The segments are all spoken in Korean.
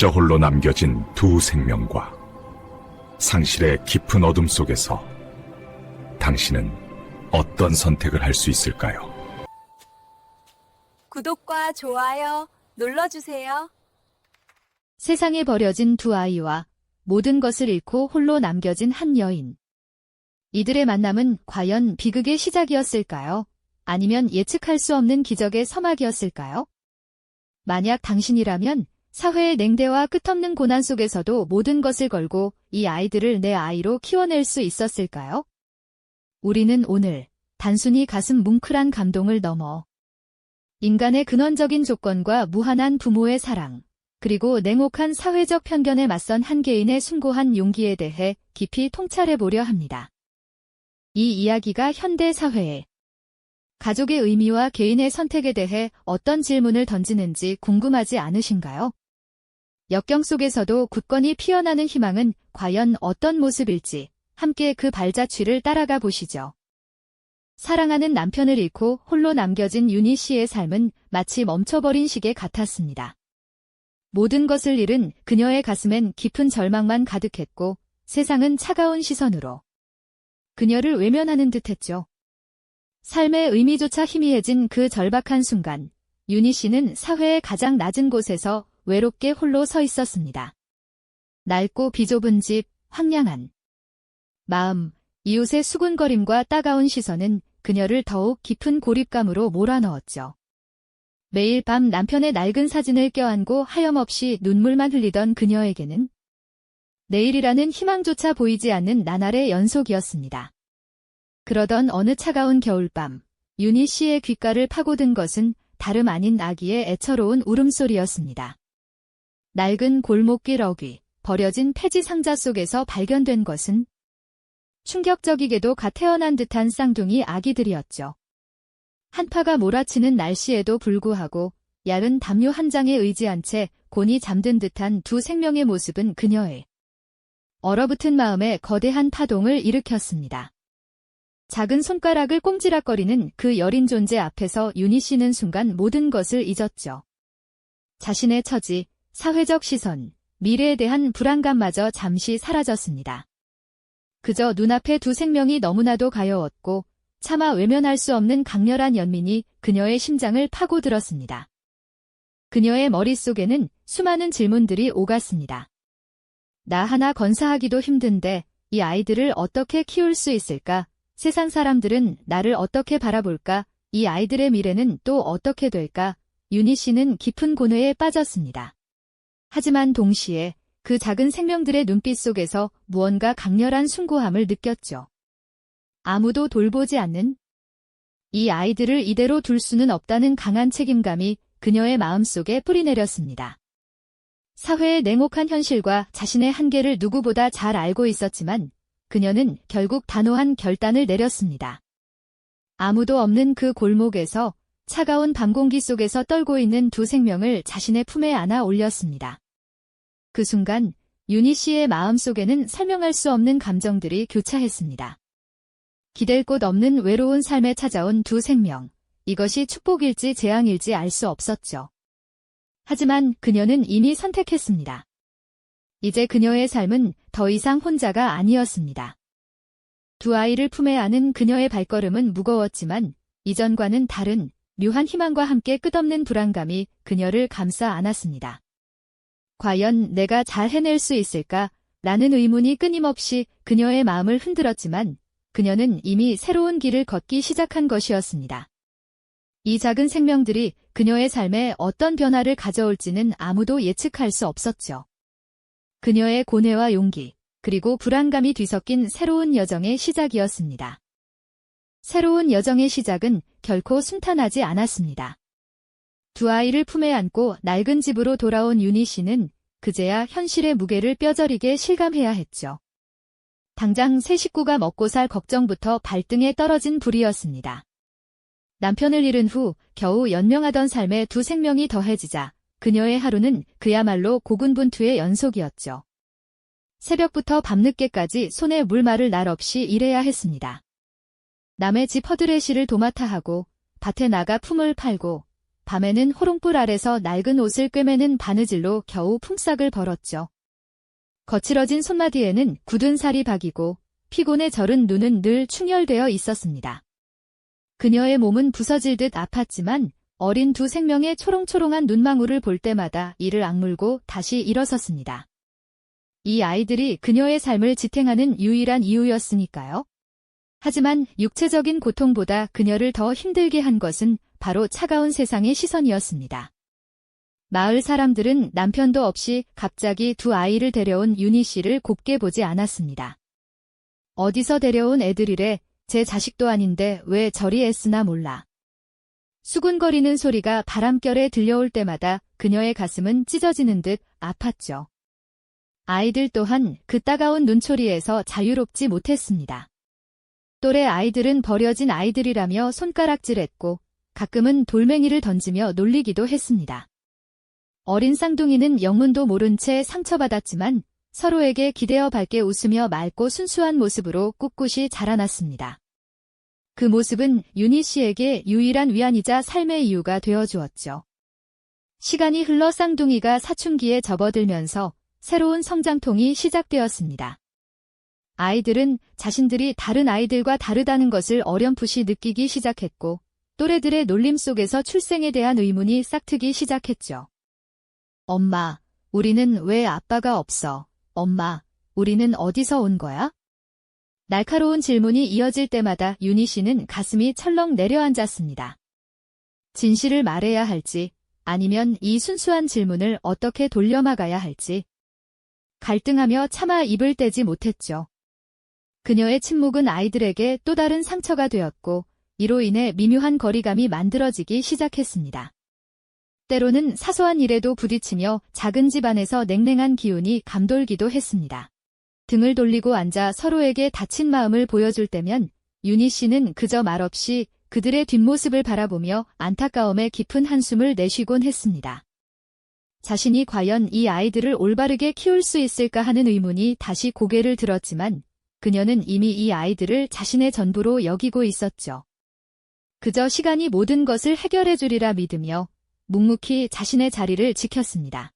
저 홀로 남겨진 두 생명과 상실의 깊은 어둠 속에서 당신은 어떤 선택을 할 수 있을까요? 구독과 좋아요 눌러주세요. 세상에 버려진 두 아이와 모든 것을 잃고 홀로 남겨진 한 여인. 이들의 만남은 과연 비극의 시작이었을까요? 아니면 예측할 수 없는 기적의 서막이었을까요? 만약 당신이라면 사회의 냉대와 끝없는 고난 속에서도 모든 것을 걸고 이 아이들을 내 아이로 키워낼 수 있었을까요? 우리는 오늘 단순히 가슴 뭉클한 감동을 넘어 인간의 근원적인 조건과 무한한 부모의 사랑, 그리고 냉혹한 사회적 편견에 맞선 한 개인의 숭고한 용기에 대해 깊이 통찰해보려 합니다. 이 이야기가 현대 사회에 가족의 의미와 개인의 선택에 대해 어떤 질문을 던지는지 궁금하지 않으신가요? 역경 속에서도 굳건히 피어나는 희망은 과연 어떤 모습일지 함께 그 발자취를 따라가 보시죠. 사랑하는 남편을 잃고 홀로 남겨진 유니 씨의 삶은 마치 멈춰버린 시계 같았습니다. 모든 것을 잃은 그녀의 가슴엔 깊은 절망만 가득했고 세상은 차가운 시선으로 그녀를 외면하는 듯했죠. 삶의 의미조차 희미해진 그 절박한 순간, 유니 씨는 사회의 가장 낮은 곳에서 외롭게 홀로 서 있었습니다. 낡고 비좁은 집, 황량한 마음, 이웃의 수군거림과 따가운 시선은 그녀를 더욱 깊은 고립감으로 몰아넣었죠. 매일 밤 남편의 낡은 사진을 껴안고 하염없이 눈물만 흘리던 그녀에게는 내일이라는 희망조차 보이지 않는 나날의 연속이었습니다. 그러던 어느 차가운 겨울밤, 유니 씨의 귓가를 파고든 것은 다름 아닌 아기의 애처로운 울음소리였습니다. 낡은 골목길 어귀, 버려진 폐지 상자 속에서 발견된 것은 충격적이게도 갓 태어난 듯한 쌍둥이 아기들이었죠. 한파가 몰아치는 날씨에도 불구하고 야른 담요 한 장에 의지한 채 곤히 잠든 듯한 두 생명의 모습은 그녀의 얼어붙은 마음에 거대한 파동을 일으켰습니다. 작은 손가락을 꼼지락거리는 그 여린 존재 앞에서 유니 씨는 순간 모든 것을 잊었죠. 자신의 처지, 사회적 시선, 미래에 대한 불안감마저 잠시 사라졌습니다. 그저 눈앞에 두 생명이 너무나도 가여웠고 차마 외면할 수 없는 강렬한 연민이 그녀의 심장을 파고들었습니다. 그녀의 머릿속에는 수많은 질문들이 오갔습니다. 나 하나 건사하기도 힘든데 이 아이들을 어떻게 키울 수 있을까? 세상 사람들은 나를 어떻게 바라볼까? 이 아이들의 미래는 또 어떻게 될까? 유니 씨는 깊은 고뇌에 빠졌습니다. 하지만 동시에 그 작은 생명들의 눈빛 속에서 무언가 강렬한 숭고함을 느꼈죠. 아무도 돌보지 않는 이 아이들을 이대로 둘 수는 없다는 강한 책임감이 그녀의 마음속에 뿌리내렸습니다. 사회의 냉혹한 현실과 자신의 한계를 누구보다 잘 알고 있었지만 그녀는 결국 단호한 결단을 내렸습니다. 아무도 없는 그 골목에서 차가운 밤 공기 속에서 떨고 있는 두 생명을 자신의 품에 안아 올렸습니다. 그 순간 유니 씨의 마음속에는 설명할 수 없는 감정들이 교차했습니다. 기댈 곳 없는 외로운 삶에 찾아온 두 생명, 이것이 축복일지 재앙일지 알 수 없었죠. 하지만 그녀는 이미 선택했습니다. 이제 그녀의 삶은 더 이상 혼자가 아니었습니다. 두 아이를 품에 안은 그녀의 발걸음은 무거웠지만 이전과는 다른 묘한 희망과 함께 끝없는 불안감이 그녀를 감싸 안았습니다. 과연 내가 잘 해낼 수 있을까? 라는 의문이 끊임없이 그녀의 마음을 흔들었지만 그녀는 이미 새로운 길을 걷기 시작한 것이었습니다. 이 작은 생명들이 그녀의 삶에 어떤 변화를 가져올지는 아무도 예측할 수 없었죠. 그녀의 고뇌와 용기, 그리고 불안감이 뒤섞인 새로운 여정의 시작이었습니다. 새로운 여정의 시작은 결코 순탄하지 않았습니다. 두 아이를 품에 안고 낡은 집으로 돌아온 유니 씨는 그제야 현실의 무게를 뼈저리게 실감해야 했죠. 당장 새 식구가 먹고 살 걱정부터 발등에 떨어진 불이었습니다. 남편을 잃은 후 겨우 연명하던 삶에 두 생명이 더해지자 그녀의 하루는 그야말로 고군분투의 연속이었죠. 새벽부터 밤늦게까지 손에 물 마를 날 없이 일해야 했습니다. 남의 집 허드레시를 도맡아 하고 밭에 나가 품을 팔고 밤에는 호롱불 아래서 낡은 옷을 꿰매는 바느질로 겨우 품삯을 벌었죠. 거칠어진 손마디에는 굳은 살이 박이고 피곤에 절은 눈은 늘 충혈되어 있었습니다. 그녀의 몸은 부서질 듯 아팠지만 어린 두 생명의 초롱초롱한 눈망울을 볼 때마다 이를 악물고 다시 일어섰습니다. 이 아이들이 그녀의 삶을 지탱하는 유일한 이유였으니까요. 하지만 육체적인 고통보다 그녀를 더 힘들게 한 것은 바로 차가운 세상의 시선이었습니다. 마을 사람들은 남편도 없이 갑자기 두 아이를 데려온 유니 씨를 곱게 보지 않았습니다. 어디서 데려온 애들이래, 제 자식도 아닌데 왜 저리 애쓰나 몰라. 수군거리는 소리가 바람결에 들려올 때마다 그녀의 가슴은 찢어지는 듯 아팠죠. 아이들 또한 그 따가운 눈초리에서 자유롭지 못했습니다. 또래 아이들은 버려진 아이들이라며 손가락질했고 가끔은 돌멩이를 던지며 놀리기도 했습니다. 어린 쌍둥이는 영문도 모른 채 상처받았지만 서로에게 기대어 밝게 웃으며 맑고 순수한 모습으로 꿋꿋이 자라났습니다. 그 모습은 유니 씨에게 유일한 위안이자 삶의 이유가 되어주었죠. 시간이 흘러 쌍둥이가 사춘기에 접어들면서 새로운 성장통이 시작되었습니다. 아이들은 자신들이 다른 아이들과 다르다는 것을 어렴풋이 느끼기 시작했고 또래들의 놀림 속에서 출생에 대한 의문이 싹트기 시작했죠. 엄마, 우리는 왜 아빠가 없어? 엄마, 우리는 어디서 온 거야? 날카로운 질문이 이어질 때마다 유니 씨는 가슴이 철렁 내려앉았습니다. 진실을 말해야 할지 아니면 이 순수한 질문을 어떻게 돌려막아야 할지 갈등하며 차마 입을 떼지 못했죠. 그녀의 침묵은 아이들에게 또 다른 상처가 되었고 이로 인해 미묘한 거리감이 만들어지기 시작했습니다. 때로는 사소한 일에도 부딪히며 작은 집안에서 냉랭한 기운이 감돌기도 했습니다. 등을 돌리고 앉아 서로에게 다친 마음을 보여줄 때면 유니 씨는 그저 말없이 그들의 뒷모습을 바라보며 안타까움에 깊은 한숨을 내쉬곤 했습니다. 자신이 과연 이 아이들을 올바르게 키울 수 있을까 하는 의문이 다시 고개를 들었지만 그녀는 이미 이 아이들을 자신의 전부로 여기고 있었죠. 그저 시간이 모든 것을 해결해 주리라 믿으며 묵묵히 자신의 자리를 지켰습니다.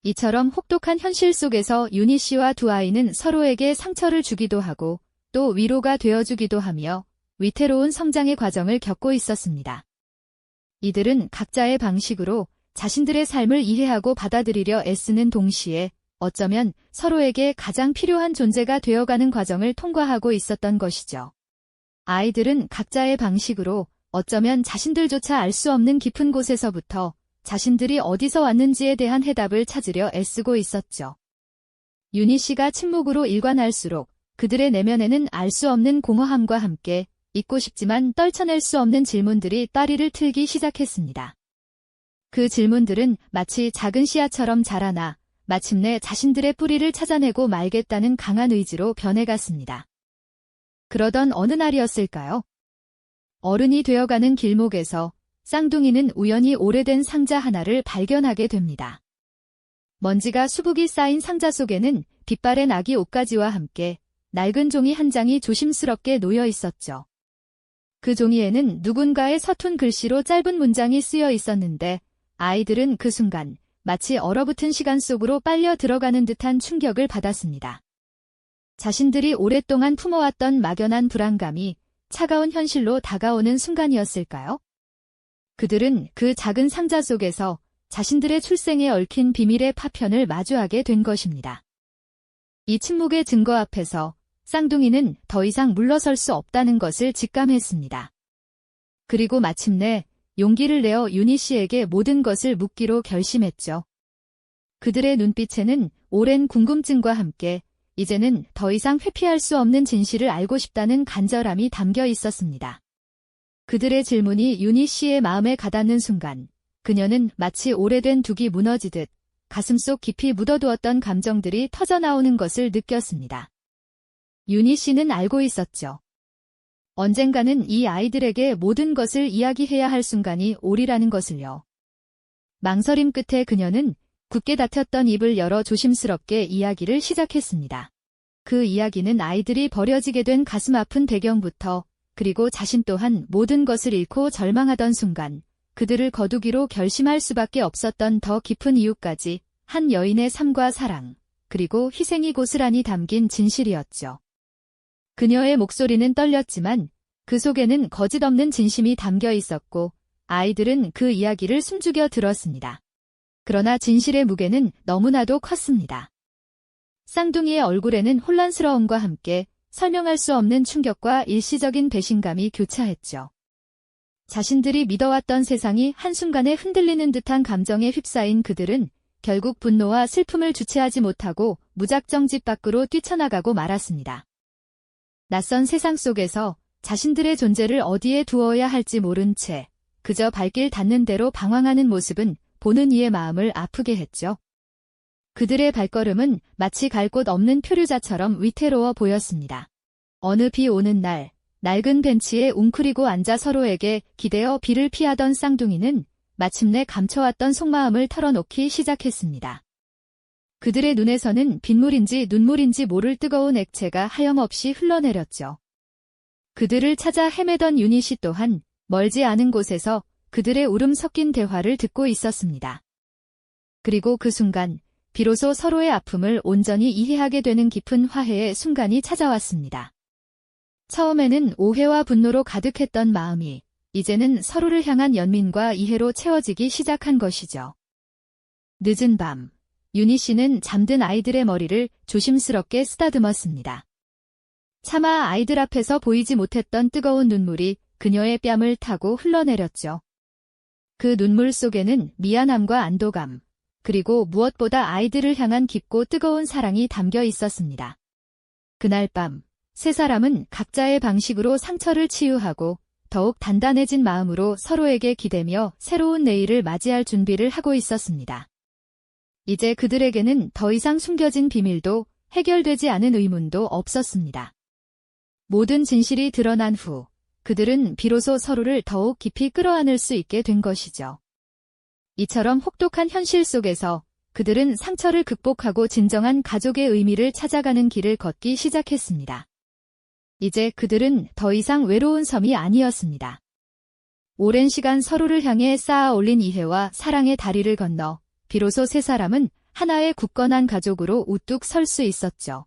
이처럼 혹독한 현실 속에서 유니 씨와 두 아이는 서로에게 상처를 주기도 하고 또 위로가 되어주기도 하며 위태로운 성장의 과정을 겪고 있었습니다. 이들은 각자의 방식으로 자신들의 삶을 이해하고 받아들이려 애쓰는 동시에 어쩌면 서로에게 가장 필요한 존재가 되어가는 과정을 통과하고 있었던 것이죠. 아이들은 각자의 방식으로 어쩌면 자신들조차 알 수 없는 깊은 곳에서부터 자신들이 어디서 왔는지에 대한 해답을 찾으려 애쓰고 있었죠. 유니 씨가 침묵으로 일관할수록 그들의 내면에는 알 수 없는 공허함과 함께 잊고 싶지만 떨쳐낼 수 없는 질문들이 따리를 틀기 시작했습니다. 그 질문들은 마치 작은 씨앗처럼 자라나 마침내 자신들의 뿌리를 찾아내고 말겠다는 강한 의지로 변해갔습니다. 그러던 어느 날이었을까요? 어른이 되어가는 길목에서 쌍둥이는 우연히 오래된 상자 하나를 발견하게 됩니다. 먼지가 수북이 쌓인 상자 속에는 빛바랜 아기 옷가지와 함께 낡은 종이 한 장이 조심스럽게 놓여 있었죠. 그 종이에는 누군가의 서툰 글씨로 짧은 문장이 쓰여 있었는데 아이들은 그 순간 마치 얼어붙은 시간 속으로 빨려 들어가는 듯한 충격을 받았습니다. 자신들이 오랫동안 품어왔던 막연한 불안감이 차가운 현실로 다가오는 순간이었을까요? 그들은 그 작은 상자 속에서 자신들의 출생에 얽힌 비밀의 파편을 마주하게 된 것입니다. 이 침묵의 증거 앞에서 쌍둥이는 더 이상 물러설 수 없다는 것을 직감했습니다. 그리고 마침내 용기를 내어 유니 씨에게 모든 것을 묻기로 결심했죠. 그들의 눈빛에는 오랜 궁금증과 함께 이제는 더 이상 회피할 수 없는 진실을 알고 싶다는 간절함이 담겨 있었습니다. 그들의 질문이 유니 씨의 마음에 가닿는 순간 그녀는 마치 오래된 둑이 무너지듯 가슴속 깊이 묻어두었던 감정들이 터져나오는 것을 느꼈습니다. 유니 씨는 알고 있었죠. 언젠가는 이 아이들에게 모든 것을 이야기해야 할 순간이 오리라는 것을요. 망설임 끝에 그녀는 굳게 닫혔던 입을 열어 조심스럽게 이야기를 시작했습니다. 그 이야기는 아이들이 버려지게 된 가슴 아픈 배경부터 그리고 자신 또한 모든 것을 잃고 절망하던 순간 그들을 거두기로 결심할 수밖에 없었던 더 깊은 이유까지 한 여인의 삶과 사랑, 그리고 희생이 고스란히 담긴 진실이었죠. 그녀의 목소리는 떨렸지만 그 속에는 거짓 없는 진심이 담겨 있었고 아이들은 그 이야기를 숨죽여 들었습니다. 그러나 진실의 무게는 너무나도 컸습니다. 쌍둥이의 얼굴에는 혼란스러움과 함께 설명할 수 없는 충격과 일시적인 배신감이 교차했죠. 자신들이 믿어왔던 세상이 한순간에 흔들리는 듯한 감정에 휩싸인 그들은 결국 분노와 슬픔을 주체하지 못하고 무작정 집 밖으로 뛰쳐나가고 말았습니다. 낯선 세상 속에서 자신들의 존재를 어디에 두어야 할지 모른 채 그저 발길 닿는 대로 방황하는 모습은 보는 이의 마음을 아프게 했죠. 그들의 발걸음은 마치 갈 곳 없는 표류자처럼 위태로워 보였습니다. 어느 비 오는 날, 낡은 벤치에 웅크리고 앉아 서로에게 기대어 비를 피하던 쌍둥이는 마침내 감춰왔던 속마음을 털어놓기 시작했습니다. 그들의 눈에서는 빗물인지 눈물인지 모를 뜨거운 액체가 하염없이 흘러내렸죠. 그들을 찾아 헤매던 유닛이 또한 멀지 않은 곳에서 그들의 울음 섞인 대화를 듣고 있었습니다. 그리고 그 순간 비로소 서로의 아픔을 온전히 이해하게 되는 깊은 화해의 순간이 찾아왔습니다. 처음에는 오해와 분노로 가득했던 마음이 이제는 서로를 향한 연민과 이해로 채워지기 시작한 것이죠. 늦은 밤, 유니 씨는 잠든 아이들의 머리를 조심스럽게 쓰다듬었습니다. 차마 아이들 앞에서 보이지 못했던 뜨거운 눈물이 그녀의 뺨을 타고 흘러내렸죠. 그 눈물 속에는 미안함과 안도감, 그리고 무엇보다 아이들을 향한 깊고 뜨거운 사랑이 담겨 있었습니다. 그날 밤, 세 사람은 각자의 방식으로 상처를 치유하고 더욱 단단해진 마음으로 서로에게 기대며 새로운 내일을 맞이할 준비를 하고 있었습니다. 이제 그들에게는 더 이상 숨겨진 비밀도 해결되지 않은 의문도 없었습니다. 모든 진실이 드러난 후 그들은 비로소 서로를 더욱 깊이 끌어안을 수 있게 된 것이죠. 이처럼 혹독한 현실 속에서 그들은 상처를 극복하고 진정한 가족의 의미를 찾아가는 길을 걷기 시작했습니다. 이제 그들은 더 이상 외로운 섬이 아니었습니다. 오랜 시간 서로를 향해 쌓아 올린 이해와 사랑의 다리를 건너 비로소 세 사람은 하나의 굳건한 가족으로 우뚝 설 수 있었죠.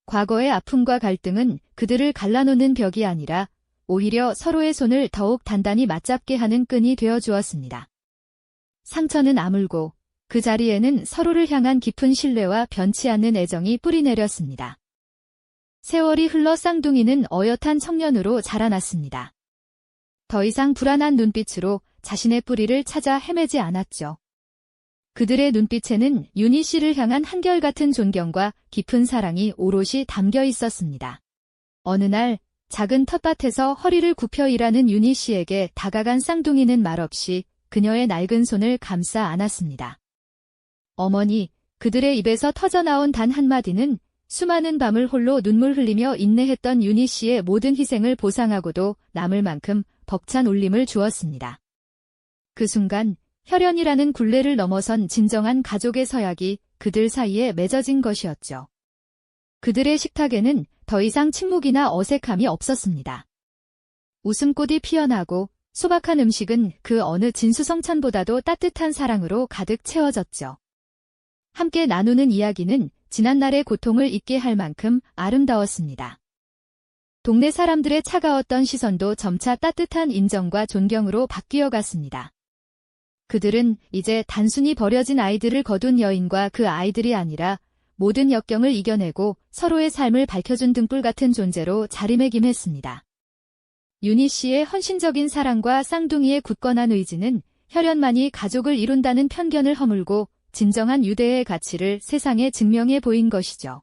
과거의 아픔과 갈등은 그들을 갈라놓는 벽이 아니라 오히려 서로의 손을 더욱 단단히 맞잡게 하는 끈이 되어 주었습니다. 상처는 아물고 그 자리에는 서로를 향한 깊은 신뢰와 변치 않는 애정이 뿌리내렸습니다. 세월이 흘러 쌍둥이는 어엿한 청년으로 자라났습니다. 더 이상 불안한 눈빛으로 자신의 뿌리를 찾아 헤매지 않았죠. 그들의 눈빛에는 유니 씨를 향한 한결같은 존경과 깊은 사랑이 오롯이 담겨 있었습니다. 어느 날 작은 텃밭에서 허리를 굽혀 일하는 유니 씨에게 다가간 쌍둥이는 말없이 그녀의 낡은 손을 감싸 안았습니다. 어머니, 그들의 입에서 터져나온 단 한마디는 수많은 밤을 홀로 눈물 흘리며 인내했던 유니 씨의 모든 희생을 보상하고도 남을 만큼 벅찬 울림을 주었습니다. 그 순간 혈연이라는 굴레를 넘어선 진정한 가족의 서약이 그들 사이에 맺어진 것이었죠. 그들의 식탁에는 더 이상 침묵이나 어색함이 없었습니다. 웃음꽃이 피어나고 소박한 음식은 그 어느 진수성찬보다도 따뜻한 사랑으로 가득 채워졌죠. 함께 나누는 이야기는 지난날의 고통을 잊게 할 만큼 아름다웠습니다. 동네 사람들의 차가웠던 시선도 점차 따뜻한 인정과 존경으로 바뀌어 갔습니다. 그들은 이제 단순히 버려진 아이들을 거둔 여인과 그 아이들이 아니라 모든 역경을 이겨내고 서로의 삶을 밝혀준 등불 같은 존재로 자리매김했습니다. 유니 씨의 헌신적인 사랑과 쌍둥이의 굳건한 의지는 혈연만이 가족을 이룬다는 편견을 허물고 진정한 유대의 가치를 세상에 증명해 보인 것이죠.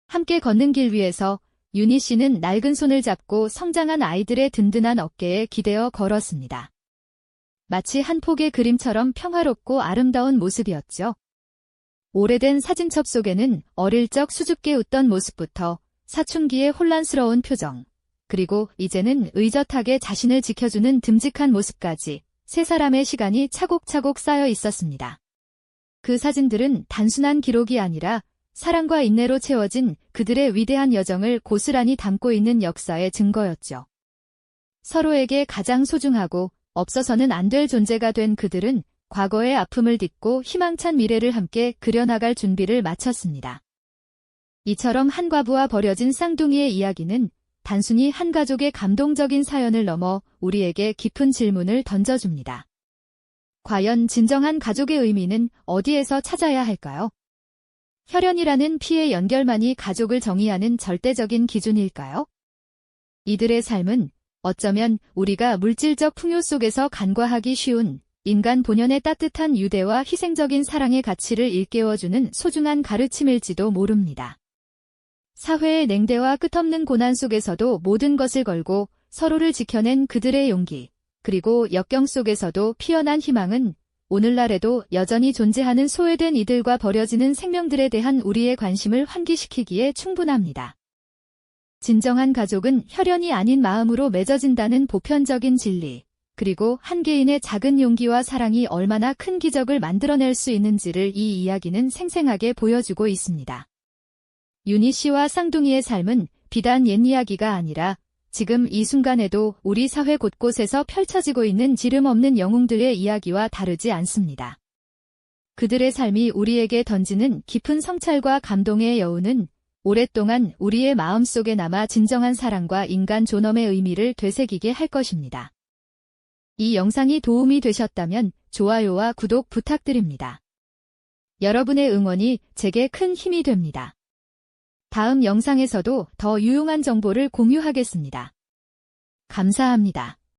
함께 걷는 길 위에서 유니 씨는 낡은 손을 잡고 성장한 아이들의 든든한 어깨에 기대어 걸었습니다. 마치 한 폭의 그림처럼 평화롭고 아름다운 모습이었죠. 오래된 사진첩 속에는 어릴 적 수줍게 웃던 모습부터 사춘기의 혼란스러운 표정, 그리고 이제는 의젓하게 자신을 지켜주는 듬직한 모습까지 세 사람의 시간이 차곡차곡 쌓여 있었습니다. 그 사진들은 단순한 기록이 아니라 사랑과 인내로 채워진 그들의 위대한 여정을 고스란히 담고 있는 역사의 증거였죠. 서로에게 가장 소중하고 없어서는 안 될 존재가 된 그들은 과거의 아픔을 딛고 희망찬 미래를 함께 그려나갈 준비를 마쳤습니다. 이처럼 한 과부와 버려진 쌍둥이의 이야기는 단순히 한 가족의 감동적인 사연을 넘어 우리에게 깊은 질문을 던져줍니다. 과연 진정한 가족의 의미는 어디에서 찾아야 할까요? 혈연이라는 피의 연결만이 가족을 정의하는 절대적인 기준일까요? 이들의 삶은 어쩌면 우리가 물질적 풍요 속에서 간과하기 쉬운 인간 본연의 따뜻한 유대와 희생적인 사랑의 가치를 일깨워주는 소중한 가르침일지도 모릅니다. 사회의 냉대와 끝없는 고난 속에서도 모든 것을 걸고 서로를 지켜낸 그들의 용기, 그리고 역경 속에서도 피어난 희망은 오늘날에도 여전히 존재하는 소외된 이들과 버려지는 생명들에 대한 우리의 관심을 환기시키기에 충분합니다. 진정한 가족은 혈연이 아닌 마음으로 맺어진다는 보편적인 진리, 그리고 한 개인의 작은 용기와 사랑이 얼마나 큰 기적을 만들어낼 수 있는지를 이 이야기는 생생하게 보여주고 있습니다. 유니 씨와 쌍둥이의 삶은 비단 옛 이야기가 아니라 지금 이 순간에도 우리 사회 곳곳에서 펼쳐지고 있는 지름 없는 영웅들의 이야기와 다르지 않습니다. 그들의 삶이 우리에게 던지는 깊은 성찰과 감동의 여운은 오랫동안 우리의 마음속에 남아 진정한 사랑과 인간 존엄의 의미를 되새기게 할 것입니다. 이 영상이 도움이 되셨다면 좋아요와 구독 부탁드립니다. 여러분의 응원이 제게 큰 힘이 됩니다. 다음 영상에서도 더 유용한 정보를 공유하겠습니다. 감사합니다.